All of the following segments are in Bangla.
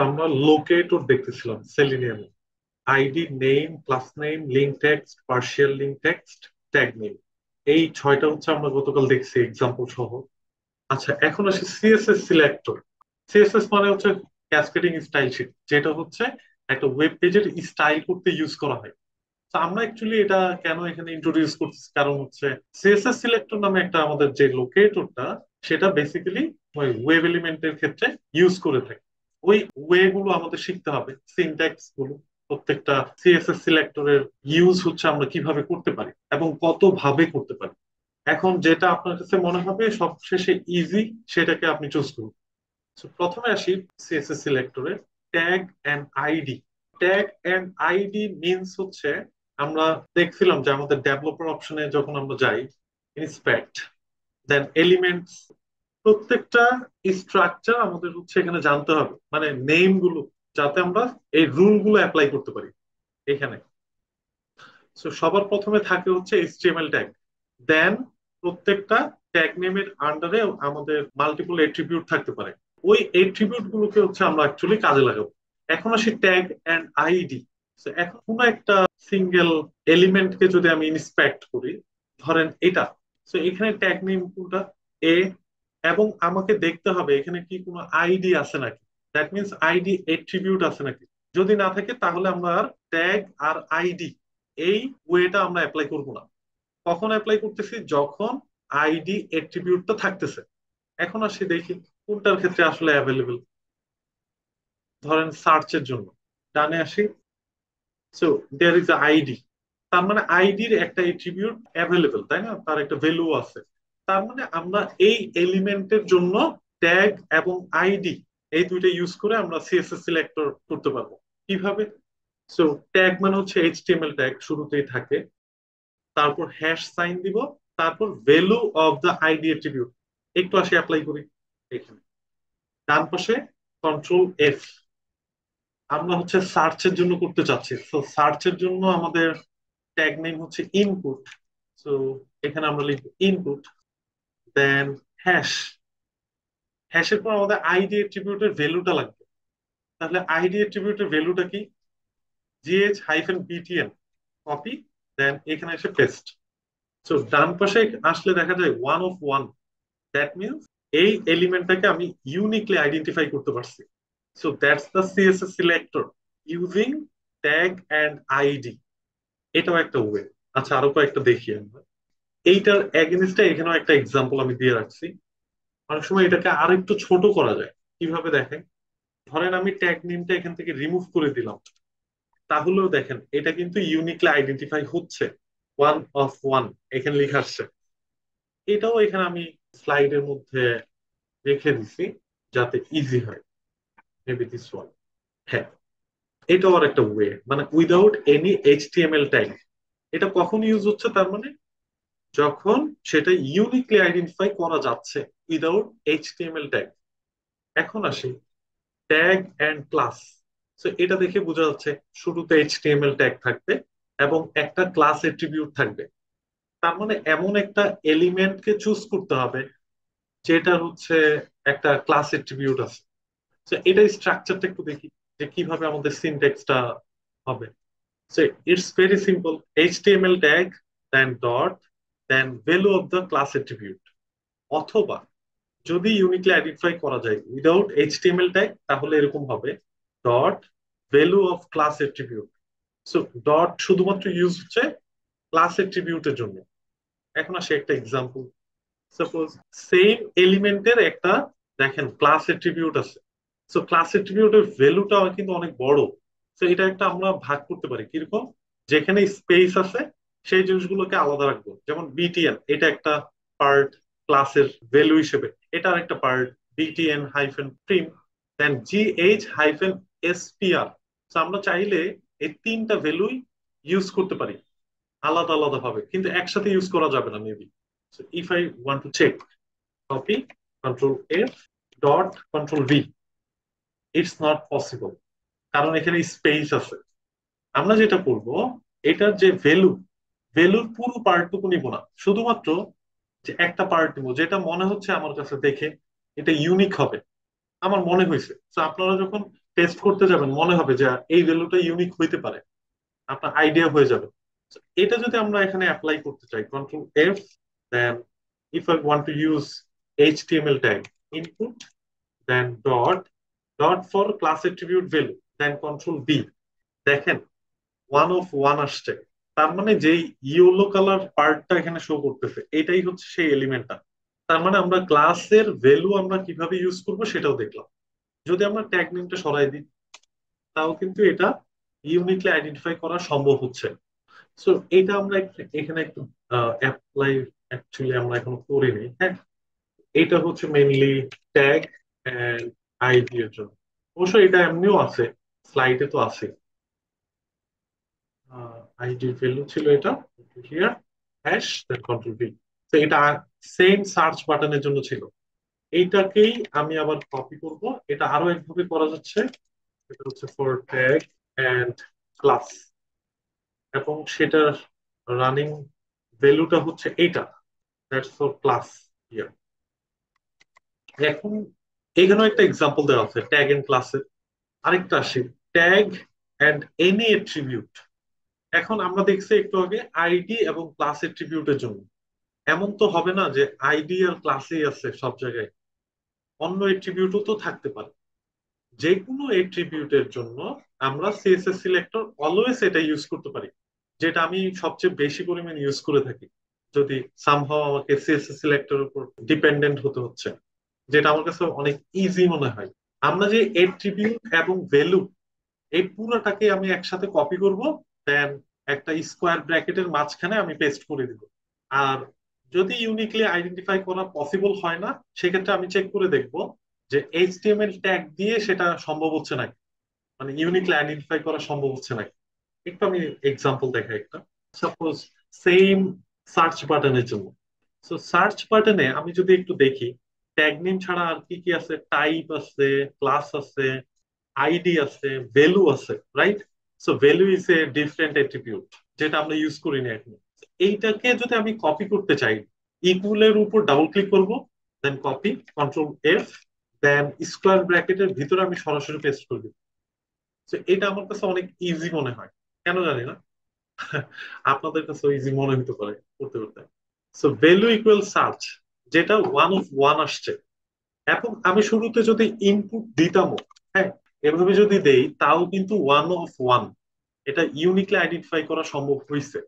আমরা লোকেটর দেখতেছিলাম সেলিনিয়ামে। ID, name, class name, link text, partial link text, tag name, এই ছয়টা হচ্ছে আমরা গতকাল দেখছি এক্সাম্পল সহ। আচ্ছা, এখন আসি সিএসএস সিলেক্টর। সিএসএস মানে হচ্ছে ক্যাসকেডিং স্টাইল শিট, যেটা হচ্ছে একটা ওয়েব পেজের স্টাইল করতে ইউজ করা হয়। তো আমরা অ্যাকচুয়ালি এটা কেন এখানে ইন্ট্রোডিউস করতেছি, কারণ হচ্ছে সিএসএস সিলেক্টর নামে একটা আমাদের যে লোকেটরটা, সেটা বেসিক্যালি ওই ওয়েব এলিমেন্টের ক্ষেত্রে ইউজ করে থাকে। ওই ওয়ে গুলো আমাদের শিখতে হবে, সিনট্যাক্স গুলো। প্রত্যেকটা সিএসএস সিলেক্টরের ইউজ হচ্ছে আমরা কিভাবে করতে পারি এবং কত ভাবে করতে পারি। এখন যেটা আপনার কাছে মনে হবে সবশেষে ইজি, সেটাকে আপনি চুজ করুন। So, প্রথমে আসি সিএসএস সিলেক্টরে tag and ID. Tag and ID means হচ্ছে, আমরা দেখছিলাম যে আমাদের ডেভেলপার অপশনে যখন আমরা যাই, ইন্সপেক্ট, দেন এলিমেন্টস, প্রত্যেকটা স্ট্রাকচার আমাদের হচ্ছে এখানে জানতে হবে, মানে নেম গুলো, যাতে আমরা এই রুল গুলো অ্যাপ্লাই করতে পারি এখানে। সো সবার প্রথমে থাকে হচ্ছে এইচটিএমএল ট্যাগ। দেন প্রত্যেকটা ট্যাগ নেমের আন্ডারে আমাদের মাল্টিপল এট্রিবিউট থাকতে পারে। ওই এট্রিবিউট গুলোকে হচ্ছে আমরা অ্যাকচুয়ালি কাজে লাগাবো। এখন আসি ট্যাগ এন্ড আইডি। এখন কোনো একটা সিঙ্গেল এলিমেন্টকে যদি আমি ইন্সপেক্ট করি, ধরেন এটা, তো এখানে ট্যাগ নেম কোনটা, এ, এবং আমাকে দেখতে হবে এখানে কি কোনো আইডি আছে নাকি, দ্যাট মিনস আইডি এট্রিবিউট আছে নাকি। যদি না থাকে তাহলে আমরা আর ট্যাগ আর আইডি এই ওয়েটা আমরা অ্যাপ্লাই করব না। কখন অ্যাপ্লাই করতেছি, যখন আইডি এট্রিবিউটটা থাকতেছে। এখন আসি দেখি কোনটার ক্ষেত্রে আসলে অ্যাভেলেবেল। ধরেন সার্চের জন্য ডানে আসি, সো দেয়ার ইজ আইডি, তার মানে আইডির একটা এট্রিবিউট অ্যাভেলেবেল, তাই না, তার একটা ভ্যালু আছে। তার মানে আমরা এই এলিমেন্টের জন্য ট্যাগ এবং আইডি, এই দুইটা ইউজ করে আমরা সিএসএস সিলেক্টর করতে পারবো। কিভাবে? সো ট্যাগ মানে হচ্ছে এইচটিএমএল ট্যাগ, শুরুতেই থাকে, তারপর হ্যাশ সাইন দিব, তারপর value of the ID attribute. একটু আসি অ্যাপ্লাই করি এখানে, ডান পাশে কন্ট্রোল এফ। আমরা হচ্ছে সার্চের জন্য করতে চাচ্ছি, তো সার্চের জন্য আমাদের ট্যাগ নেম হচ্ছে ইনপুট। তো এখানে আমরা লিখবো ইনপুট, দেন হ্যাশ। হ্যাশের পর আমাদের আইডি অ্যাট্রিবিউটের ভ্যালুটা লাগবে। তাহলে আইডি অ্যাট্রিবিউটের ভ্যালুটা কি, জিএইচ হাইফেন বিটিএন, কপি, দেন এখানে এসে পেস্ট। তো ডান পাশে আসলে দেখা যায় one of one, that means এই এলিমেন্টটাকে আমি ইউনিকলি আইডেন্টিফাই করতে পারছি। So that's the CSS selector using tag and ID. এটাও একটা ওয়ে। আচ্ছা, আরো কয়েকটা দেখি আমরা। এইটার এগেনস্টে এখানেও একটা এক্সাম্পল আমি দিয়ে রাখছি। অনেক সময় এটাকে আর একটু ছোট করা যায়। কিভাবে দেখেন, ধরেন আমি ট্যাগ নেমটা এখান থেকে রিমুভ করে দিলাম, তাহলেও দেখেন এটা কিন্তু ইউনিকলি আইডেন্টিফাই হচ্ছে, ওয়ান অফ ওয়ান এখানে লেখা আসছে। এটাও এখানে আমি স্লাইডের মধ্যে রেখে দিছি যাতে ইজি হয়, মেবি দিস ওয়ান। হ্যাঁ, এটাও আর একটা ওয়ে, মানে উইদাউট এনি এইচটিএমএল ট্যাগ। এটা কখন ইউজ হচ্ছে, তার মানে যখন সেটা ইউনিকলি আইডেন্টিফাই করা যাচ্ছে উইদাউট এইচটিএমএল ট্যাগ। এখন আসি ট্যাগ এন্ড ক্লাস। তো এটা দেখে বোঝা যাচ্ছে শুরুতে এইচটিএমএল ট্যাগ থাকবে এবং একটা ক্লাস এট্রিবিউট থাকবে। তার মানে এমন একটা এলিমেন্টকে চুজ করতে হবে যেটা হচ্ছে একটা ক্লাস এট্রিবিউট আছে। তো এটা স্ট্রাকচারটা একটু দেখি যে কিভাবে আমাদের সিনট্যাক্সটা হবে। So it's very simple. HTML tag, then dot, then value of the class attribute. অথবা যদি ইউনিকলি আইডেন্টিফাই করা যায় উইদাউট এইচটিএমএল ট্যাগ, তাহলে এরকম হবে dot value of class attribute. So dot শুধুমাত্র ইউজ হচ্ছে ক্লাস এট্রিবিউটের জন্য। এখন আসে একটা এক্সাম্পল। সাপোজ সেম এলিমেন্টের একটা, দেখেন, ক্লাস এট্রিবিউট আছে। সো ক্লাস এট্রিবিউটের ভ্যালুটা কিন্তু অনেক বড়। তো এটা একটা আমরা ভাগ করতে পারি কিরকম, যেখানে স্পেস আছে সেই জিনিসগুলোকে আলাদা রাখবো। যেমন বিটিএন, এটা একটা পার্ট ক্লাসের ভ্যালু হিসেবে, এটা আরেকটা পার্ট বিটিএন হাইফেন প্রিম, দেন জিএইচ হাইফেন এসপিআর। আমরা চাইলে এই তিনটা ভ্যালুই ইউজ করতে পারি আলাদা আলাদা ভাবে, কিন্তু একসাথে ইউজ করা যাবে না maybe. So if I want to check, copy, control F, dot, control V, it's not possible, কারণ এখানে স্পেস আছে। আমরা যেটা করব, এটার যে ভ্যালু, ভ্যালুর পুরো পার্টটুকু নিব না, শুধুমাত্র যে একটা পার্ট নিব যেটা মনে হচ্ছে আমার কাছে দেখে এটা ইউনিক হবে, আমার মনে হয়েছে। তো আপনারা যখন টেস্ট করতে যাবেন মনে হবে যে এই ভ্যালুটা ইউনিক হইতে পারে, আপনার আইডিয়া হয়ে যাবে। So, এটা যদি আমরা এখানে অ্যাপ্লাই করতে চাই, control F, then if I want to use HTML tag input, then dot dot for class attribute value, then control B, দেখেন 1 of 1 আসছে। তার মানে যেই ইয়েলো কালার পার্টটা এখানে শো করতেছে এটাই হচ্ছে সেই এলিমেন্টটা। তার মানে আমরা ক্লাসের ভ্যালু আমরা কিভাবে ইউজ করব সেটাও দেখলাম। যদি আমরা ট্যাগ নেমটা সরাই দিই তাও কিন্তু এটা ইউনিকলি আইডেন্টিফাই করা সম্ভব হচ্ছে। সো এটা আমরা এখানে একটু অ্যাপ্লাই অ্যাকচুয়ালি আমরা এখনো করিনি। হ্যাঁ, এটা হচ্ছে মেইনলি ট্যাগ এন্ড আইডি এর জন্য। অবশ্য এটা এমনিও আছে, স্লাইডে তো আছে। আইডি ভ্যালু ছিল এটা, here hash then control V. তো এটা সেম সার্চ বাটনের জন্য ছিল। এইটাকেই আমি আবার কপি করব। এটা আরো একভাবে করা যাচ্ছে, এটা হচ্ছে ফর ট্যাগ এন্ড ক্লাস, এবং সেটার রানিং ভ্যালুটা হচ্ছে এইটা, দ্যাটস ফর ক্লাস হিয়ার। এখন এখানেও একটা এক্সাম্পল দেওয়া আছে ট্যাগ এন্ড ক্লাসের। আরেকটা আসি, ট্যাগ এন্ড এনি এট্রিবিউট। এখন আমরা দেখছি একটু আগে আইডি এবং ক্লাস এট্রিবিউটের জন্য। এমন তো হবে না যে আইডি আর ক্লাসেই আছে সব জায়গায়, অন্য এট্রিবিউটও তো থাকতে পারে। যে কোনো এট্রিবিউটের জন্য আমরা সিএসএস সিলেক্টর অলওয়েজ এটা ইউজ করতে পারি, যেটা আমি সবচেয়ে বেশি পরিমাণে ইউজ করে থাকি। যদি সামহাও আমাকে সিএসএস সিলেক্টরের উপর ডিপেন্ডেন্ট হতে হচ্ছে, যেটা আমার কাছে অনেক ইজি মনে হয়। আমরা যে এট্রিবিউট এবং ভ্যালু এই পুরোটাকে আমি একসাথে কপি করব, দেন একটা স্কোয়ার ব্র্যাকেটের মাঝখানে আমি পেস্ট করে দিব। আর যদি ইউনিকলি আইডেন্টিফাই করা পসিবল হয় না, সেক্ষেত্রে আমি চেক করে দেখব যে এইচটিএমএল ট্যাগ দিয়ে সেটা সম্ভব হচ্ছে নাকি, মানে ইউনিকলি আইডেন্টিফাই করা সম্ভব হচ্ছে নাকি। একটু আমি এক্সাম্পল দেখাই একটা। সাপোজ সেম সার্চ বাটনের জন্য, সো সার্চ বাটনে আমি যদি একটু দেখি ট্যাগ নেম ছাড়া আর কি কি আছে, টাইপ আছে, ক্লাস আছে, আইডি আছে, ভ্যালু আছে, right? So value is a different attribute যেটা আমরা ইউজ করি না এখন। এইটাকে যদি আমি কপি করতে চাই, ইকুয়ালের উপর ডাবল ক্লিক করব, দেন কপি, কন্ট্রোল এফ, দেন স্কোয়ার ব্র্যাকেটের ভিতরে আমি সরাসরি পেস্ট করে দিব। তো এটা আমার কাছে অনেক ইজি মনে হয়, কেন জানি না। আপনাদের কাছে ইজি মনে হতে পারে করতে করতে। সো ভ্যালু ইকুয়াল সার্চ, যেটা 1 of 1 আসছে। এখন আমি শুরুতে যদি ইনপুট দিতাম, হ্যাঁ, এভাবে যদি দেই তাও কিন্তু 1 of 1 এটা ইউনিকলি আইডেন্টিফাই করা সম্ভব হয়েছে।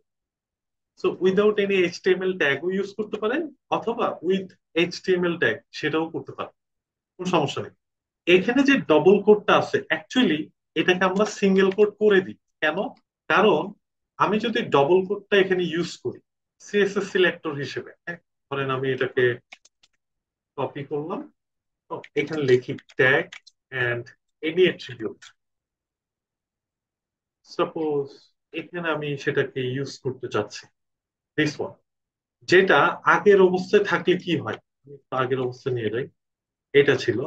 সো উইদাউট এনি এইচটিএমএল ট্যাগও ইউজ করতে পারেন, অথবা উইথ এইচটিএমএল ট্যাগ সেটাও করতে পারেন, কোনো সমস্যা নেই। এখানে যে ডবল কোডটা আছে অ্যাকচুয়ালি এটাকে আমরা সিঙ্গেল কোড করে দিই। কেন? কারণ আমি যদি ডবল কোডটা এখানে ইউজ করি সিএসএস সিলেক্টর হিসেবে, হ্যাঁ, ধরেন আমি এটাকে কপি করলাম, তো এখানে লিখি tag and any attribute, suppose এখানে আমি সেটাকে ইউজ করতে চাচ্ছি, দিস ওয়ান, যেটা আগের অবস্থায় থাকলে কি হয়। আমি একটু আগের অবস্থায় নিয়ে যাই, এটা ছিল,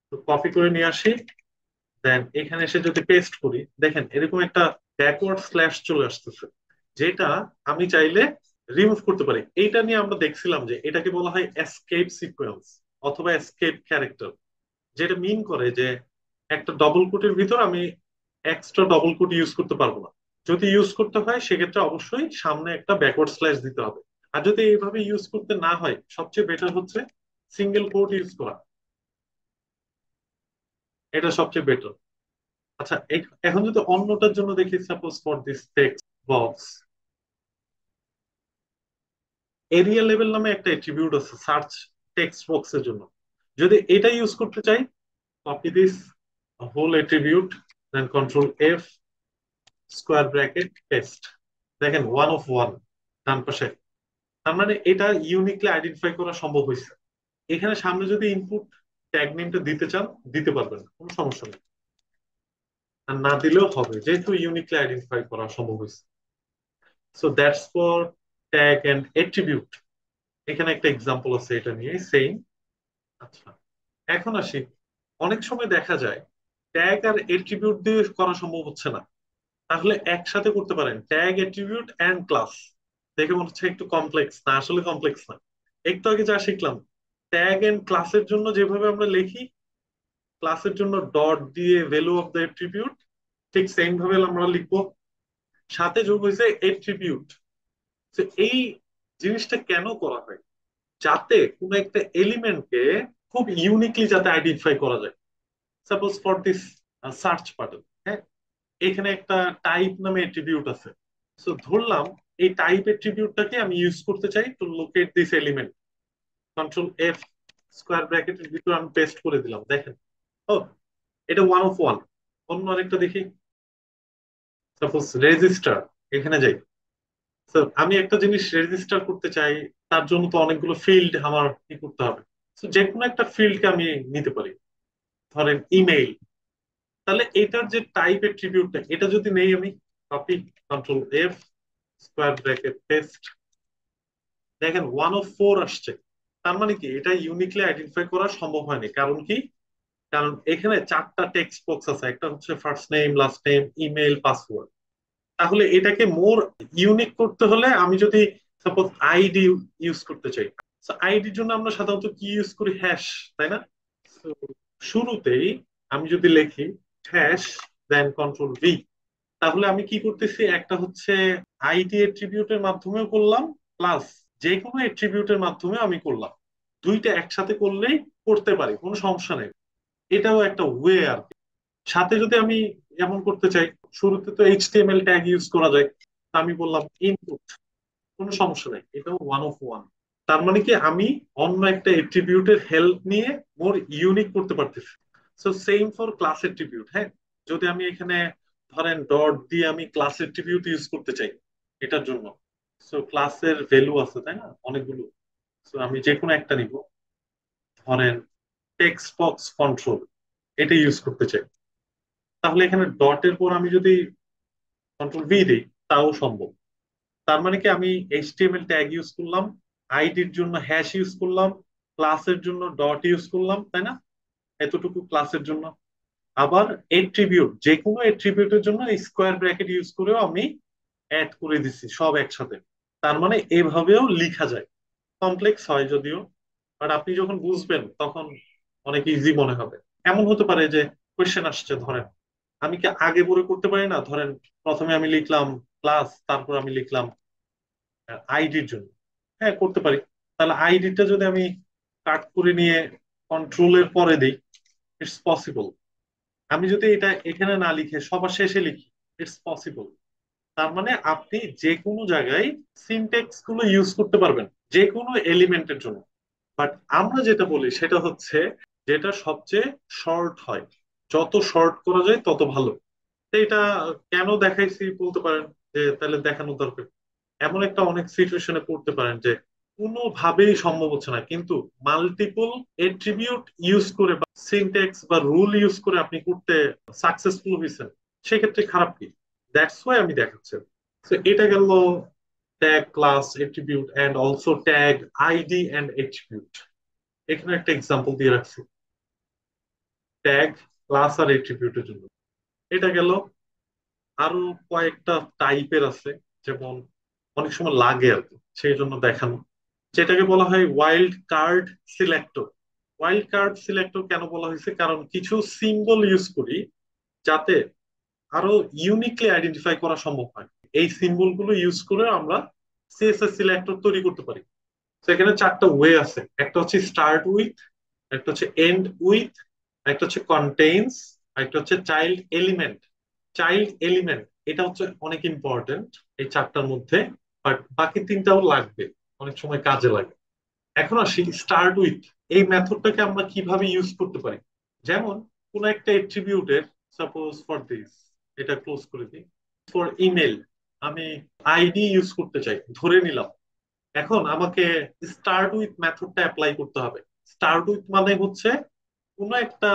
তো কপি করে নিয়ে আসি, দেন এখানে এসে যদি পেস্ট করি দেখেন এরকম একটা ব্যাকওয়ার্ড স্ল্যাশ চলে আসতেছে, যেটা আমি চাইলে রিমুভ করতে পারি। এইটা নিয়ে আমরা দেখছিলাম যে এটাকে বলা হয় এসকেপ সিকোয়েন্স অথবা এসকেপ ক্যারেক্টার, যেটা মিন করে যে একটা ডবল কোটের ভিতর আমি এক্সট্রা ডবল কোট ইউজ করতে পারবো না। যদি ইউজ করতে হয় সেক্ষেত্রে অবশ্যই সামনে একটা ব্যাকওয়ার্ড স্ল্যাশ দিতে হবে। আর যদি এইভাবে ইউজ করতে না হয় সবচেয়ে বেটার হচ্ছে সিঙ্গেল কোট ইউজ করা, এটা সবচেয়ে বেটার। আচ্ছা, এখন যদি অন্যটার জন্য দেখি, suppose for this text box, area level নামে একটা অ্যাট্রিবিউট আছে সার্চ টেক্সট বক্সের জন্য। যদি এটা ইউজ করতে চাই, copy this whole attribute, then control F, square bracket, paste, দেখেন 1 of 1 ডান পাশে। তার মানে এটা ইউনিকলি আইডেন্টিফাই করা সম্ভব হয়েছে। এখানে সামনে যদি ইনপুট ট্যাগ নেমটা দিতে চান দিতে পারবেন, কোনো সমস্যা নেই, আর না দিলেও হবে যেহেতু ইউনিকলি আইডেন্টিফাই করা সম্ভব হয়েছে। So that's for tag and attribute. এখানে একটা এক্সাম্পল আছে এটা নিয়ে সেম। আচ্ছা, এখন আসি, অনেক সময় দেখা যায় ট্যাগ আর এট্রিবিউট দিয়ে করা সম্ভব হচ্ছে না, তাহলে একসাথে করতে পারেন ট্যাগ এট্রিবিউট এন্ড ক্লাস। দেখে মনে হচ্ছে একটু কমপ্লেক্স, না আসলে কমপ্লেক্স না। একটু আগে যা শিখলাম ট্যাগ এন্ড ক্লাসের জন্য যেভাবে আমরা লিখি ক্লাসের জন্য ডট দিয়ে ভ্যালু অফ দ্য এট্রিবিউট, ঠিক সেম ভাবে আমরা লিখবো। সাথে যোগ হয়েছে এট্রিবিউট। এই জিনিসটা কেন করা হয়? যাতে কোনো একটা এলিমেন্টকে খুব ইউনিকলি যাতে আইডেন্টিফাই করা যায়। Suppose for this search button, হ্যাঁ, এখানে একটা টাইপ নামে এট্রিবিউট আছে। সো ধরলাম এই টাইপ এট্রিবিউটটাকে আমি ইউজ করতে চাই to locate this element. Control F, square ব্র্যাকেটের ভিতরে আমি পেস্ট করে দিলাম। দেখেন, ও এটা 1 of 1। অন্য আরেকটা দেখি, সাপোজ রেজিস্টার, এখানে যাই। তো আমি একটা জিনিস রেজিস্টার করতে চাই, তার জন্য তো অনেকগুলো ফিল্ড আমার কি করতে হবে। তো যে কোনো একটা ফিল্ডকে আমি নিতে পারি, ধরেন ইমেইল। তাহলে এটার যে টাইপ এট্রিবিউটটা, এটা যদি নেই আমি, copy, control F, square bracket paste, দেখেন 1 of 4 আসছে। তার মানে কি এটা ইউনিকলি আইডেন্টিফাই করা সম্ভব হয়নি। কারণ কি? কারণ এখানে 4টা টেক্সট বক্স আছে, একটা হচ্ছে first name, last name, email, password. তাহলে এটাকে মোর ইউনিক করতে হলে আমি যদি সাপোজ আইডি ইউজ করতে চাই, আইডির জন্য আমরা সাধারণত কি ইউজ করি? হ্যাশ, তাই না? So, শুরুতেই আমি যদি লিখি হ্যাশ দেন কন্ট্রোল ভি, তাহলে আমি কি করতেছি? একটা হচ্ছে আইডি এট্রিবিউটের মাধ্যমেও করলাম, প্লাস যে কোনো এট্রিবিউটের মাধ্যমে আমি করলাম। দুইটা একসাথে করলেই করতে পারি, কোনো সমস্যা নেই। এটাও একটা ওয়ে আর কি। সাথে যদি আমি এমন করতে চাই, শুরুতে তো এইচটিএমএল ট্যাগ ইউজ করা যায়, তা আমি বললাম ইনপুট, কোনো সমস্যা নেই, এটাও 1 of 1। তার মানে কি আমি অন্য একটা এট্রিবিউটের হেল্প নিয়ে মোর ইউনিক করতে পারতেছি। So same for class attribute, হ্যাঁ। যদি আমি এখানে ধরেন ডট দিয়ে আমি ক্লাস এট্রিবিউট ইউজ করতে চাই এটার জন্য, সো ক্লাসের ভ্যালু আছে, তাই না, অনেকগুলো। সো আমি যে কোনো একটা নিব, ধরেন টেক্সট বক্স কন্ট্রোল, এটা ইউজ করতে চাই। তাহলে এখানে ডটের পর আমি যদি কন্ট্রোল ভি দিই, তাও সম্ভব। তার মানে কি আমি এইচটিএমএল ট্যাগ ইউজ করলাম, আইডির জন্য হ্যাশ ইউজ করলাম, ক্লাসের জন্য ডট ইউজ করলাম, তাই না? এতটুকু ক্লাসের জন্য। আবার এট্রিবিউট, যে কোনো এট্রিবিউটের জন্য স্কোয়ার ব্র্যাকেট ইউজ করেও আমি অ্যাড করে দিচ্ছি সব একসাথে। তার মানে এভাবেও লিখা যায়। কমপ্লেক্স হয় যদিও, বাট আপনি যখন বুঝবেন তখন অনেক ইজি মনে হবে। এমন হতে পারে যে কোয়েশ্চেন আসছে, ধরেন আমি কি আগে পরে করতে পারি না? ধরেন প্রথমে আমি লিখলাম ক্লাস, তারপর আমি লিখলাম আইডির জন্য, হ্যাঁ করতে পারি। তাহলে আইডিটা যদি আমি কাট করে নিয়ে কন্ট্রোলের পরে দিই, ইটস পসিবল। আমি যদি এটা এখানে না লিখে সবার শেষে লিখি, ইটস পসিবল। তার মানে আপনি যে কোনো জায়গায় সিনট্যাক্স গুলো ইউজ করতে পারবেন যে কোনো এলিমেন্টের জন্য। বাট আমরা যেটা বলি সেটা হচ্ছে যেটা সবচেয়ে শর্ট হয়, যত শর্ট করা যায় তত ভালো। তো এটা কেন দেখাইছি বলতে পারেন, যে তাহলে দেখানোর দরকার। এমন একটা অনেক সিচুয়েশনে পড়তে পারেন যে কোনোভাবেই সম্ভব হচ্ছে না, কিন্তু মাল্টিপল এট্রিবিউট ইউজ করে বা সিনট্যাক্স বা রুল ইউজ করে আপনি করতে সাকসেসফুল হয়েছেন, সেক্ষেত্রে খারাপ কি? দ্যাটস ওয়াই আমি দেখাচ্ছি। তো এটা গেল tag, class, attribute and also tag, ID and attribute. এখানে একটা এক্সাম্পল দিয়ে রাখছি ট্যাগ, ক্লাস আর এট্রিবিউটের জন্য। এটা গেল। আরো কয়েকটা টাইপের আছে, যেমন অনেক সময় লাগে আর কি, সেই জন্য দেখানো, যেটাকে বলা হয় wild card selector. Wild card selector কেন বলা হয়েছে? কারণ কিছু সিম্বল ইউজ করি যাতে আরো ইউনিকলি আইডেন্টিফাই করা সম্ভব হয়। এই সিম্বল গুলো ইউজ করে আমরা সিএসএস সিলেক্টর তৈরি করতে পারি। তো এখানে 4টা ওয়ে আছে, একটা হচ্ছে স্টার্ট উইথ, একটা হচ্ছে এন্ড উইথ, একটা হচ্ছে কন্টেইনস, একটা হচ্ছে চাইল্ড এলিমেন্ট। চাইল্ড এলিমেন্ট এটা হচ্ছে অনেক ইম্পর্টেন্ট এই 4টার মধ্যে, বাট বাকি 3টাও লাগবে, অনেক সময় কাজে লাগে। এখন আসি স্টার্ট উইথ। এই মেথডটাকে আমরা কিভাবে ইউজ করতে পারি? যেমন কোন একটা এট্রিবিউটের, সাপোজ ফর দিস, এটা ক্লোজ করে দিই, ফর ইমেল আমি আইডি ইউজ করতে চাই ধরে নিলাম। এখন আমাকে স্টার্ট উইথ মেথডটা অ্যাপ্লাই করতে হবে। স্টার্ট উইথ মানে হচ্ছে কোন একটা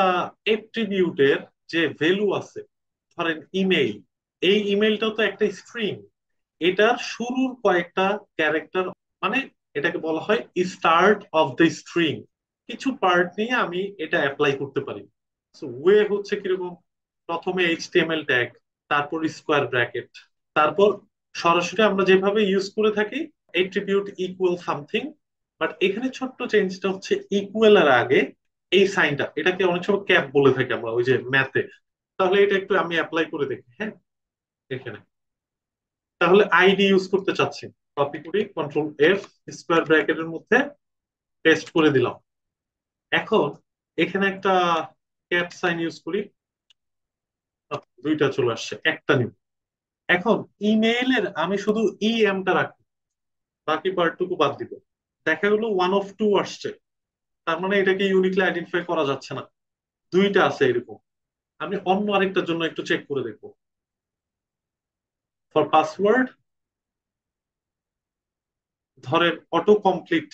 এট্রিবিউটের যে ভ্যালু আছে, ধরেন ইমেইল, এই ইমেইলটা তো একটা স্ট্রিং, এটার শুরুর কয়েকটা ক্যারেক্টার, মানে এটাকে বলা হয় স্টার্ট অফ দ্য স্ট্রিং। কিছু পার্ট নিয়ে আমি এটা অ্যাপ্লাই করতে পারি। ওয়ে হচ্ছে কিরকম? প্রথমে এইচটিএমএল ট্যাগ, তারপর স্কোয়ার ব্র্যাকেট, তারপর সরাসরি আমরা যেভাবে ইউজ করে থাকি এট্রিবিউট ইকুয়াল সামথিং। বাট এখানে ছোট্ট চেঞ্জটা হচ্ছে ইকুয়াল এর আগে এই সাইনটা, এটাকে অনেক সময় ক্যাপ বলে থাকি আমরা ওই যে ম্যাথে। তাহলে এটা একটু আমি অ্যাপ্লাই করে দেখি, হ্যাঁ, এখানে। তাহলে আইডি ইউজ করতে চাচ্ছি, কপি করি, কন্ট্রোল এফ, স্কোয়ার ব্র্যাকেটের মধ্যে পেস্ট করে দিলাম। এখন এখানে একটা ক্যাপ সাইন ইউজ করি, দুইটা চলে আসছে, একটা নিব। এখন ইমেইলের আমি শুধু এমটা রাখি, বাকি পার্টটুকু বাদ দিব। দেখা গেলো 1 of 2 আসছে, তার মানে এটাকে ইউনিকলি আইডেন্টিফাই করা যাচ্ছে না, দুইটা আছে এরকম। আমি অন্য আরেকটার জন্য একটু চেক করে দেখবো। ফর পাসওয়ার্ড ধরেন অটো কমপ্লিট,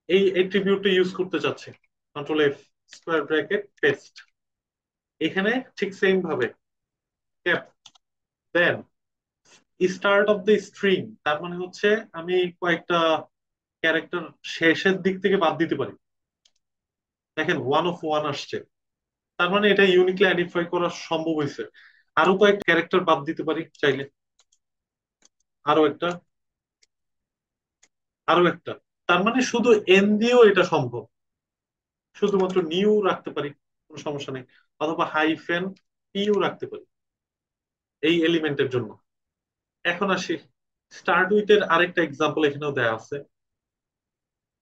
এই এট্রিবিউটটা ইউজ করতে চাচ্ছি, control F, square bracket, paste. এখানে ঠিক সেম ভাবে cap, then start of the string, তার মানে হচ্ছে আমি কয়েকটা ক্যারেক্টার শেষের দিক থেকে বাদ দিতে পারি। দেখেন 1 of 1 আসছে, তার মানে এটা ইউনিকলি আইডেন্টিফাই করা সম্ভব হয়েছে। আরো কয়েকটা ক্যারেক্টার বাদ দিতে পারি চাইলে, আরো একটা, আরো একটা। তার মানে শুধু এন দিয়েও এটা সম্ভব, শুধুমাত্র নিউ রাখতে পারি, কোনো সমস্যা নেই, অথবা হাইফেন পিও রাখতে পারি এই এলিমেন্টের জন্য। এখন আসি স্টার্ট উইথ এর আরেকটা এক্সাম্পল এখানেও দেয়া আছে।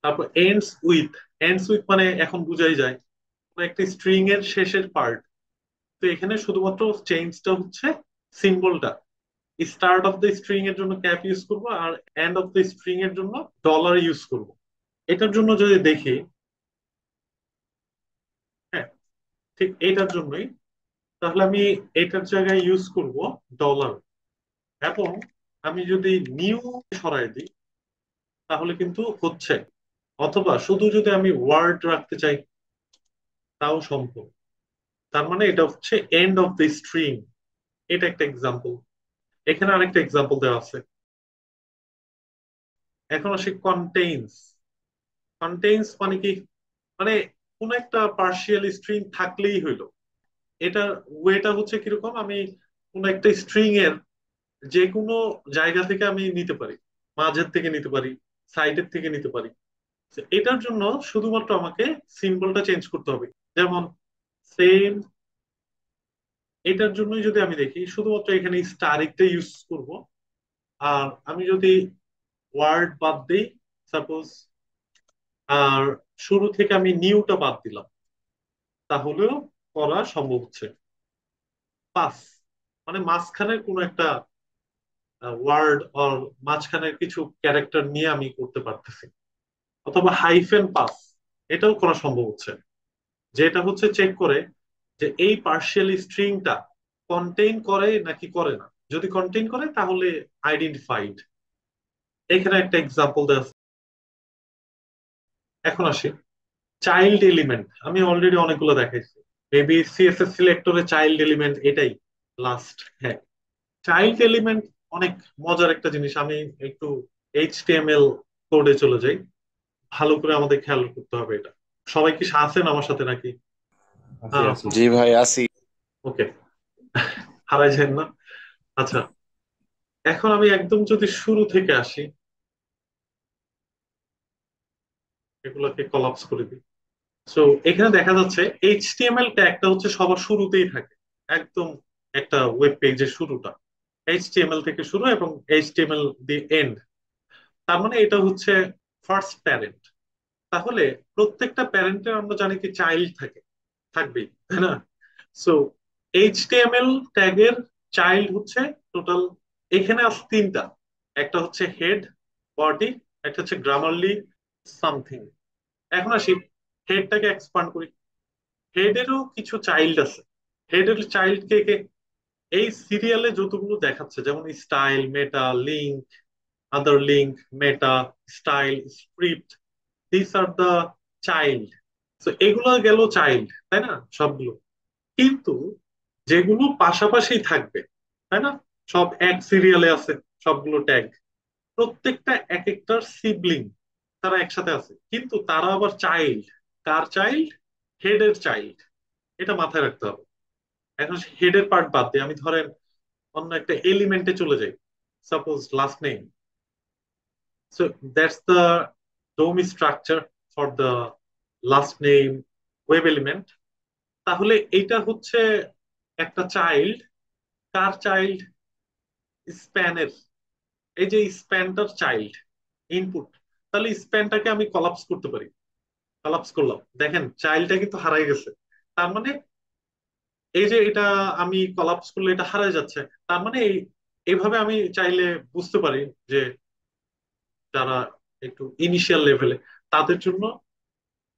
তারপর এন্ডস উইথ, এন্ডস উইথ মানে এখন বুঝাই যায় কোনো একটা স্ট্রিং এর শেষের পার্ট। তো এখানে শুধুমাত্র চেঞ্জটা হচ্ছে সিম্বলটা, স্টার্ট অফ দ্য স্ট্রিং এর জন্য ক্যাপ ইউজ করব, আর এন্ড অফ দ্য স্ট্রিং এর জন্য ডলার ইউজ করব। এটার জন্য যদি দেখি, হ্যাঁ, ঠিক এটার জন্যই, তাহলে আমি এটার জায়গায় ইউজ করব ডলার। এবং আমি যদি নিউ সরাই দিই তাহলে কিন্তু হচ্ছে, অথবা শুধু যদি আমি ওয়ার্ড রাখতে চাই তাও সম্ভব। তার মানে এটা হচ্ছে এন্ড অফ দ্য স্ট্রিং, এটা একটা এক্সাম্পল। এখানে আরেকটা এক্সাম্পল দেওয়া আছে। এখন আসি কন্টেইনস। কন্টেইনস মানে কি, মানে কোন একটা পার্শিয়াল স্ট্রিং থাকলেই হইলো। এটা ওয়েটা হচ্ছে কিরকম, আমি কোন একটা স্ট্রিং এর যে কোনো জায়গা থেকে আমি নিতে পারি, মাঝের থেকে নিতে পারি, সাইডের থেকে নিতে পারি। তো এটার জন্য শুধুমাত্র আমাকে সিম্বলটা চেঞ্জ করতে হবে। যেমন সেম, এটার জন্যই যদি আমি দেখি শুধুমাত্র এখানে স্টারিকটা ইউজ করব। আর আমি যদি ওয়ার্ড বাদ দিই সাপোজ, আর শুরু থেকে আমি নিউটা বাদ দিলাম, তাহলেও করা সম্ভব হচ্ছে। পাস মানে মাঝখানের কোনো একটা ওয়ার্ড অর মাঝখানের কিছু ক্যারেক্টার নিয়ে আমি করতে পারতেছি। অথবা হাইফেন পাস, এটাও করা সম্ভব হচ্ছে, যেটা হচ্ছে চেক করে যে এই পার্শিয়াল স্ট্রিংটা কন্টেইন করে নাকি করে না। যদি কন্টেইন করে তাহলে আইডেন্টিফাইড। এখানে একটা এক্সাম্পল দেওয়া আছে। এখন আসি চাইল্ড এলিমেন্ট, আমি অলরেডি অনেকগুলো দেখাইছি। মেবি সিএসএস সিলেক্টরে চাইল্ড এলিমেন্ট এটাই লাস্ট, হ্যাঁ। চাইল্ড এলিমেন্ট অনেক মজার একটা জিনিস। আমি একটু এইচটিএমএল কোডে চলে যাই, ভালো করে আমাদের খেয়াল করতে হবে এটা। সবাই কি আছেন আমার সাথে নাকি? আছি আছি, জি ভাই আছি। ওকে, হারাই যায় না। আচ্ছা, এখন আমি একদম যদি শুরু থেকে আসি, এগুলোকে কলাপস করে দিই। সো এখানে দেখা যাচ্ছে এইচটিএমএল ট্যাগটা হচ্ছে সবার শুরুতেই থাকে, একদম একটা ওয়েব পেজের শুরুটা এইচটিএমএল থেকে শুরু এবং এইচটিএমএল দি এন্ড। তার মানে এটা হচ্ছে ফার্স্ট প্যারেন্ট। তাহলে প্রত্যেকটা প্যারেন্টের আমরা জানি কি চাইল্ড থাকে, থাকবেই, তাই না? সো এইচটিএমএল ট্যাগের চাইল্ড হচ্ছে টোটাল, এখানে আছে তিনটা। একটা হচ্ছে হেড, বডি, একটা হচ্ছে গ্রামারলি সামথিং। এখন আসি হেডটাকে এক্সপান্ড করি। হেডেরও কিছু চাইল্ড আছে। হেডের চাইল্ড কে কে? এই সিরিয়ালে যতগুলো দেখাচ্ছে, যেমন style, meta, link, other link, meta, style, script, this are the child. তো এগুলো গেল চাইল্ড, তাই না, সবগুলো। কিন্তু যেগুলো পাশাপাশি থাকবে, তাই না, সব এক সিরিয়ালে আছে, সবগুলো ট্যাগ, প্রত্যেকটা এক একটার সিবলিং, তারা একসাথে আছে কিন্তু তারা আবার চাইল্ড। কার চাইল্ড? হেডের চাইল্ড। এটা মাথায় রাখতে হবে। এখন হেডের পার্ট বাদ দিয়ে আমি ধরেন অন্য একটা এলিমেন্টে চলে যাই, suppose last name. So that's the DOM structure for the last name, web element, তাহলে এইটা হচ্ছে একটা চাইল্ড। কার চাইল্ড? স্প্যানের। এই যে স্প্যানটার চাইল্ড ইনপুট। তাহলে স্প্যানটাকে আমি কলাপস করতে পারি। কলাপস করলাম, দেখেন চাইল্ডটা কিন্তু হারাই গেছে। তার মানে এই যে এটা আমি কলাপস করলে এটা হারাই যাচ্ছে। তার মানে এইভাবে আমি চাইলে বুঝতে পারি যে যারা একটু ইনিশিয়াল লেভেলে তাদের জন্য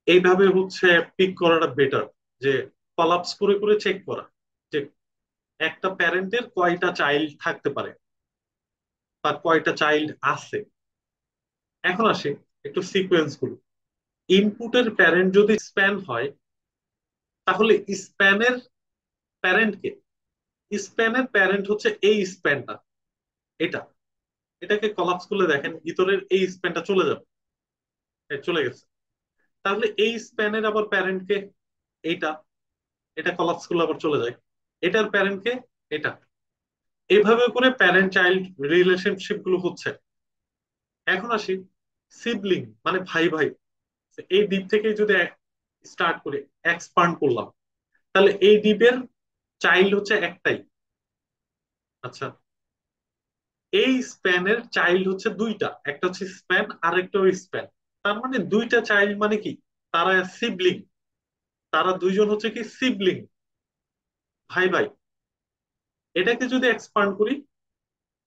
এইভাবে হচ্ছে পিক করাটা বেটার, যে কলাপস করে করে চেক করা যে একটা প্যারেন্টের কয়টা চাইল্ড থাকতে পারে বা কয়টা চাইল্ড আছে। এখন আসি একটু সিকোয়েন্স গুলো। ইনপুটের প্যারেন্ট যদি স্প্যান হয়, তাহলে স্প্যানের প্যারেন্ট কে? স্প্যানের প্যারেন্ট হচ্ছে এই স্প্যানটা, এটা। এটাকে কলাপস করলে দেখেন ভিতরের এই স্প্যানটা চলে যাবে। চলে গেছে। তাহলে এই স্প্যানের আবার প্যারেন্ট কে? এইটা। এটা কলাপস করলে আবার চলে যায়। এটার প্যারেন্ট কে? এটা। এইভাবে করে প্যারেন্ট চাইল্ড রিলেশনশিপ গুলো হচ্ছে। এখন আসি সিবলিং, মানে ভাই ভাই। এই দিক থেকে যদি স্টার্ট করে এক্সপান্ড করলাম, তাহলে এই দ্বীপের চাইল্ড হচ্ছে একটাই। আচ্ছা, এই স্প্যানের চাইল্ড হচ্ছে দুইটা, একটা হচ্ছে স্প্যান আর একটা স্প্যান। তার মানে দুইটা চাইল্ড মানে কি? তারা সিবলিং। তারা দুইজন হচ্ছে কি সিবলিং, ভাই ভাই। এটাকে যদি এক্সপান্ড করি,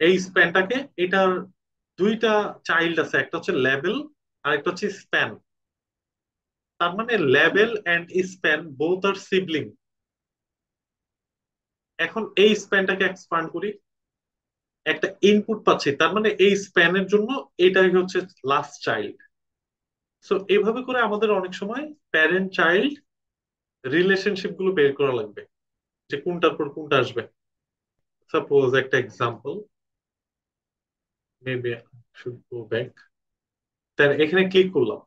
এই স্প্যানটাকে, এটার দুইটা চাইল্ড আছে, একটা হচ্ছে লেবেল আর একটা হচ্ছে স্প্যান। তার মানে label and span both are sibling. এখন এই স্প্যানটাকে এক্সপান্ড করি, একটা ইনপুট পাচ্ছি, তার মানে এই স্প্যানের জন্য এটাই হচ্ছে লাস্ট চাইল্ড। সো এইভাবে করে আমাদের অনেক সময় প্যারেন্ট চাইল্ড রিলেশনশিপ গুলো বের করা লাগবে, যে কোনটার পর কোনটা আসবে। সাপোজ একটা example, maybe should go back. তাই এখানে ক্লিক করলাম।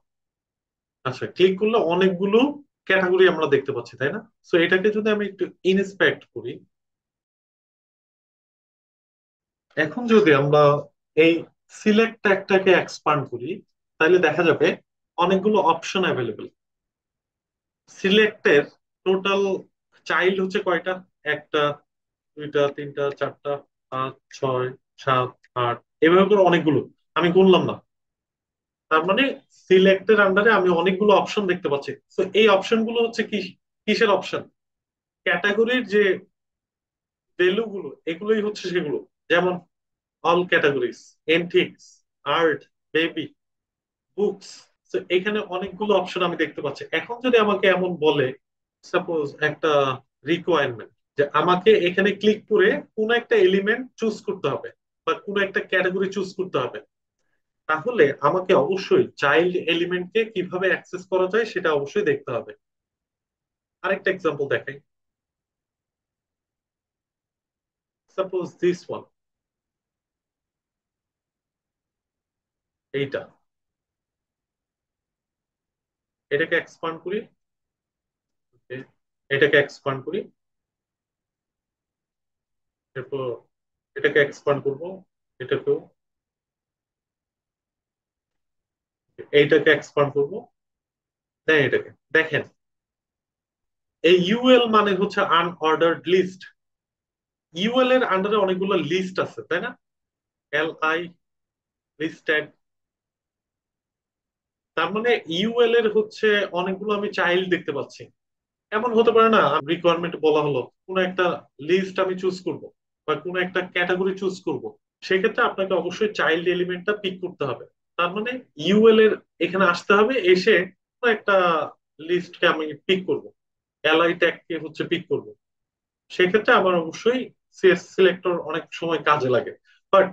আচ্ছা, ক্লিক করলে অনেকগুলো ক্যাটাগরি আমরা দেখতে পাচ্ছি, তাই না? সো এটাকে যদি আমি একটু ইনস্পেক্ট করি, এখন যদি আমরা এই সিলেক্ট ট্যাগটাকে এক্সপান্ড করি, তাহলে দেখা যাবে অনেকগুলো অপশন অ্যাভেলেবেল। সিলেক্টের টোটাল চাইল্ড হচ্ছে কয়টা? একটা, দুইটা, তিনটা, চারটা, পাঁচ, ছয়, সাত, আট, এভাবে করে অনেকগুলো। আমি গুনলাম না। তার মানে সিলেক্টের আন্ডারে আমি অনেকগুলো অপশন দেখতে পাচ্ছি। তো এই অপশন গুলো হচ্ছে কি, কিসের অপশন? ক্যাটাগরির যে ভ্যালু গুলো, এগুলোই হচ্ছে সেগুলো। যেমন all categories, ethnics, art, baby, books. তো এখানে অনেকগুলো অপশন আমি দেখতে পাচ্ছি। এখন যদি আমাকে এমন বলে, সাপোজ একটা রিকোয়ারমেন্ট, যে আমাকে এখানে ক্লিক করে কোন একটা এলিমেন্ট চুজ করতে হবে বা কোন একটা ক্যাটাগরি চুজ করতে হবে, তাহলে আমাকে অবশ্যই চাইল্ড এলিমেন্টকে কিভাবে অ্যাক্সেস করা যায় সেটা অবশ্যই দেখতে হবে। আরেকটা এক্সাম্পল দেখাই। সাপোজ দিস ওয়ান, এইটা। এটাকে এক্সপান্ড করি। okay, এটাকে এক্সপান্ড করি। এরপর এটাকে এক্সপান্ড করব। এটাকেও, এইটাকে এক্সপান্ড করব। দেন এটাকে দেখেন, এই ইউএল মানে হচ্ছে আনঅর্ডার্ড লিস্ট। ইউএল এর আন্ডারে অনেকগুলো লিস্ট আছে, তাই না? L I, listed. তার মানে ইউএল এর হচ্ছে অনেকগুলো আমি চাইল্ড দেখতে পাচ্ছি। এমন হতে পারে না, রিকোয়ারমেন্ট বলা হলো কোন একটা লিস্ট আমি চুজ করব বা কোন একটা ক্যাটাগরি চুজ করব, সেক্ষেত্রে আপনাকে অবশ্যই চাইল্ড এলিমেন্টটা পিক করতে হবে। তার মানে ইউএল এর এখানে আসতে হবে, এসে কোনো একটা লিস্টকে আমি পিক করব, এলআই ট্যাগকে হচ্ছে পিক করব। সেক্ষেত্রে আমার অবশ্যই সিএস সিলেক্টর অনেক সময় কাজে লাগে। বাট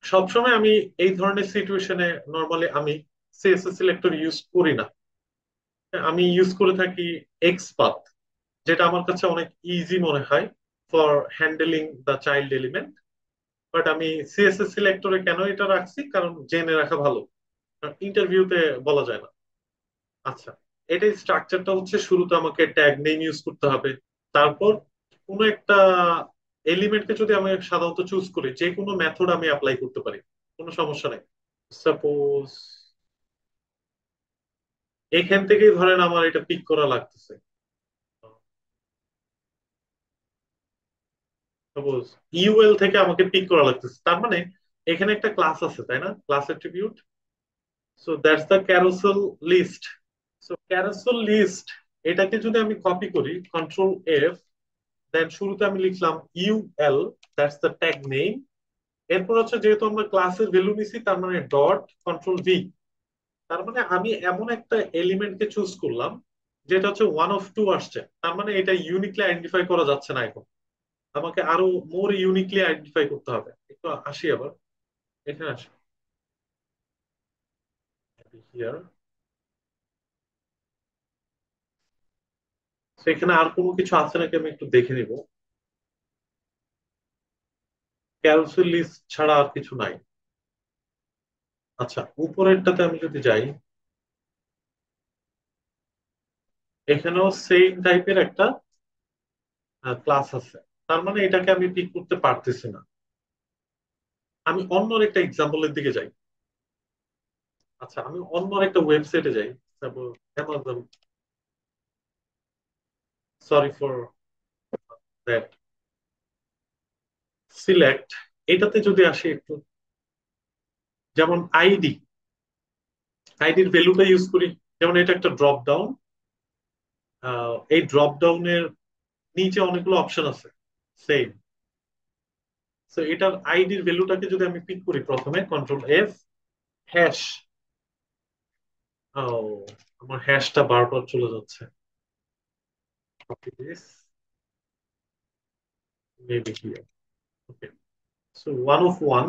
সবসময় আমি এই ধরনের সিচুয়েশনে নর্মালি আমি সিএসএস সিলেক্টর ইউজ করি না। আমি ইউজ করে থাকি এক্সপাথ, যেটা আমার কাছে অনেক ইজি মনে হয় for handling the child element. But আমি সিএসএস সিলেক্টরে কেন এটা রাখছি, কারণ জেনে রাখা ভালো, ইন্টারভিউতে বলা যায় না। আচ্ছা, এটাই স্ট্রাকচারটা হচ্ছে, শুরুতে আমাকে ট্যাগ নেম ইউজ করতে হবে। তারপর কোনো একটা এলিমেন্টকে যদি আমি সাধারণত চুজ করি, যে কোনো মেথড আমি অ্যাপ্লাই করতে পারি, কোনো সমস্যা নেই। সাপোজ এখান থেকেই ধরেন আমার এটা পিক করা লাগতেছে। সাপোজ ইউএল থেকে আমাকে পিক করা লাগতেছে, তার মানে এখানে একটা ক্লাস আছে তাই না, class attribute. So that's the carousel list. So carousel list এটাকে যদি আমি কপি করি কন্ট্রোল এফ, দেন শুরুতে আমি লিখলাম UL, that's the tag name. এরপর হচ্ছে যেহেতু আমরা ক্লাসের ভ্যালু নিছি তার মানে ডট কন্ট্রোল ভি। তার মানে আমি এমন একটা এলিমেন্টকে চুজ করলাম যেটা হচ্ছে ওয়ান অফ টু আসছে, তার মানে এটা ইউনিকলি আইডেন্টিফাই করা যাচ্ছে না এখন, আমাকে আরো মোর ইউনিকলি আইডেন্টিফাই করতে হবে। একটু আসি আবার, এখানে আসি হিয়ার। এখানে আর কোনো কিছু আছে নাকি আমি একটু দেখে নিব। ক্যারোসেল লিস্ট ছাড়া আর কিছু নাই। আচ্ছা, উপরেরটাতে আমি যদি যাই, এখানেও সেম টাইপের একটা ক্লাস আছে, তার মানে এটাকে আমি পিক করতে পারতেছি না। আমি অন্য একটা এক্সাম্পলের দিকে যাই। আচ্ছা, আমি অন্য একটা ওয়েবসাইটে যাই, তারপর Amazon, sorry for that, select, এটাতে যদি আসি একটু, যেমন আইডির ভ্যালুটা ইউজ করি। যেমন এটা একটা ড্রপ ডাউন, এই ড্রপ ডাউনের নিচে অনেকগুলো অপশন আছে সেম। তো এটার আইডির ভ্যালুটাকে যদি আমি পিক করি প্রথমে কন্ট্রোল এফ, হ্যাশ, ও আমার হ্যাশটা বারবার চলে যাচ্ছে। Copy this, maybe here, okay. So one of one,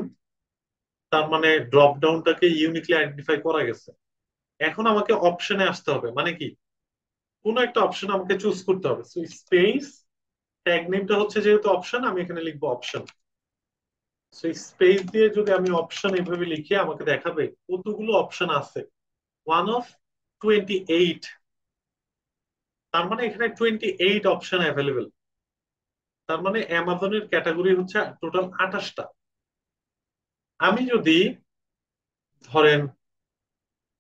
তার মানে ড্রপ ডাউনটাকে ইউনিকলি আইডেন্টিফাই করা গেছে। এখন আমাকে অপশনে আসতে হবে, মানে কি কোন একটা অপশন আমাকে চুজ করতে হবে। সো স্পেস, ট্যাগ নেমটা হচ্ছে যেহেতু অপশন, আমি এখানে লিখবো অপশন। সো স্পেস দিয়ে যদি আমি অপশন এভাবে লিখি আমাকে দেখাবে কতগুলো অপশন আছে। ওয়ান অফ 28, তার মানে এখানে 28 অপশন অ্যাভেলেবেল। তার মানে অ্যামাজনের ক্যাটাগরি হচ্ছে টোটাল 28টা। আমি যদি ধরেন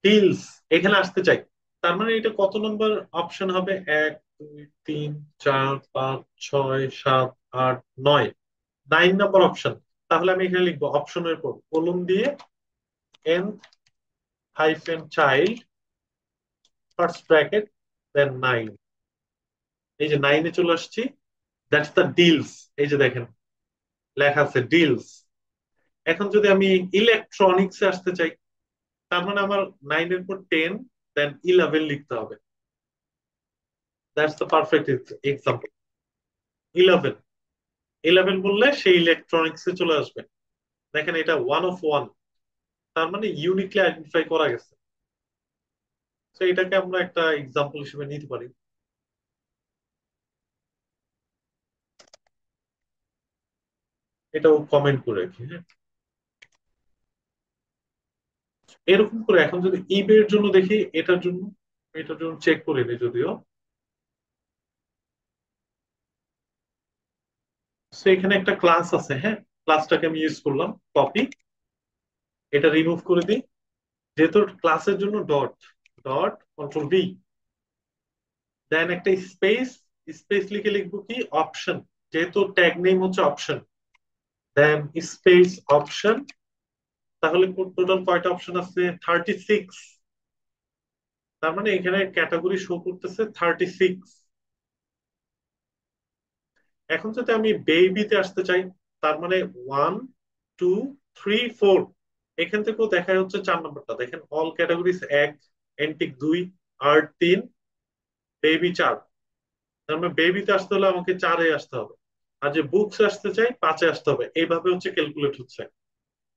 ডিলস এখানে আসতে চাই, তার মানে এটা কত নম্বর অপশন হবে, 1 2 3 4 5 6 7 8 9, 9 নম্বর অপশন। তাহলে আমি এখানে লিখবো অপশনের পর কলম দিয়ে n hyphen child first bracket then 9। এই যে 9-এ চলে আসছি, দ্যাটস দ্য ডিলস। এই যে দেখেন লেখা আছে ডিলস। এখন যদি আমি ইলেকট্রনিক্সে আসতে চাই, তার মানে আমার 9-এর পর 10 দেন 11 লিখতে হবে। That's the perfect example. 11, 11 বললে সেই ইলেকট্রনিক্সে চলে আসবে। দেখেন এটা ওয়ান অফ ওয়ান, তার মানে ইউনিকলি আইডেন্টিফাই করা গেছে। তো এটাকে আমরা একটা এক্সাম্পল হিসেবে নিতে পারি। এটাও কমেন্ট করে রাখি, হ্যাঁ। এরকম করে এখন যদি ইবে এর জন্য দেখি, এটার জন্য চেক করে নিই যদিও। তো এখানে একটা ক্লাস আছে, হ্যাঁ, ক্লাসটাকে আমি ইউজ করলাম, কপি, এটা রিমুভ করে দিই। যেহেতু ক্লাসের জন্য ডট, ডট কন্ট্রোল বি, দেন একটা স্পেস, স্পেস লিখে লিখবো কি অপশন, যেহেতু ট্যাগ নেম হচ্ছে অপশন, দেন স্পেস অপশন। তাহলে টোটাল কয়টা অপশন আছে, 36। তার মানে এখানে ক্যাটাগরি শো করতেছে 36। এখন যদি আমি বেবিতে আসতে চাই, তার মানে 1 2 3 4, এখান থেকেও দেখা যাচ্ছে 4 নম্বরটা, দেখেন all categories 1, antique 2, art 3, baby 4। তার মানে বেবিতে আসতে হলে আমাকে 4-এ আসতে হবে, আর যে বুকস আসতে চাই 5-এ আসতে হবে। এইভাবে হচ্ছে ক্যালকুলেট হচ্ছে।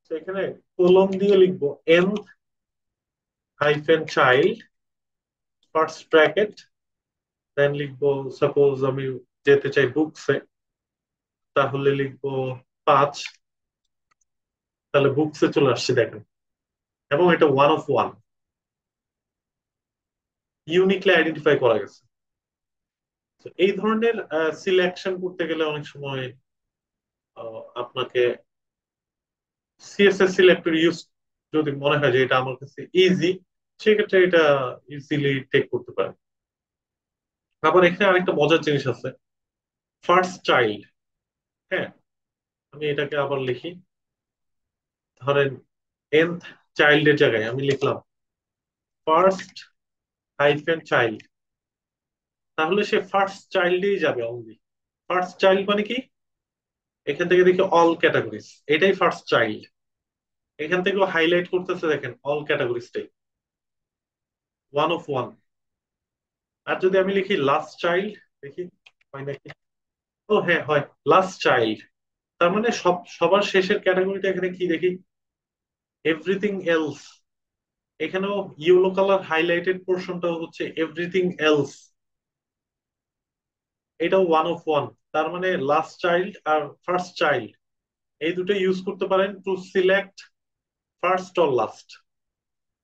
তো এখানে কলম দিয়ে লিখবো n hyphen child first bracket, then লিখবো সাপোজ আমি যেতে চাই বুকসে, তাহলে লিখবো 5, তাহলে বুকসে চলে আসছে দেখেন। এবং এটা one of one, uniquely identify করা গেছে। তো এই ধরনের সিলেকশন করতে গেলে অনেক সময় আপনাকে সিএসএস সিলেক্টর ইউজ, যদি মনে হয় যে এটা আমার কাছে ইজি, সেক্ষেত্রে এটা ইজিলি টেক করতে পারে। আবার এখানে আরেকটা মজার জিনিস আছে, ফার্স্ট চাইল্ড। হ্যাঁ, আমি এটাকে আবার লিখি। ধরেন nth চাইল্ডের জায়গায় আমি লিখলাম ফার্স্ট হাইফেন চাইল্ড, তাহলে সে ফার্স্ট চাইল্ডেই যাবে অনলি। ফার্স্ট চাইল্ড মানে কি, এখান থেকে দেখি অল ক্যাটাগরিজ, এটাই ফার্স্ট চাইল্ড। এখান থেকেও হাইলাইট করতেছে, দেখেন অল ক্যাটাগরিজটাই, ওয়ান অফ ওয়ান। আর যদি আমি লিখি লাস্ট চাইল্ড, দেখি হয় নাকি। ও হ্যাঁ হয়, লাস্ট চাইল্ড। তার মানে সবার শেষের ক্যাটাগরিটা এখানে কি দেখি, এভরিথিং এলস। এখানেও ইয়েলো কালার হাইলাইটেড পোর্শনটাও হচ্ছে এভরিথিং এলস, এটাও ওয়ান অফ ওয়ান। তার মানে লাস্ট চাইল্ড আর ফার্স্ট চাইল্ড এই দুটো ইউজ করতে পারেন to select first or last.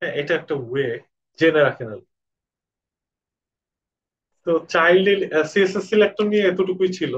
হ্যাঁ, এটা একটা ওয়ে, জেনে রাখেন আর কি। তো চাইল্ড সিএসএস সিলেক্টর নিয়ে এতটুকুই ছিল।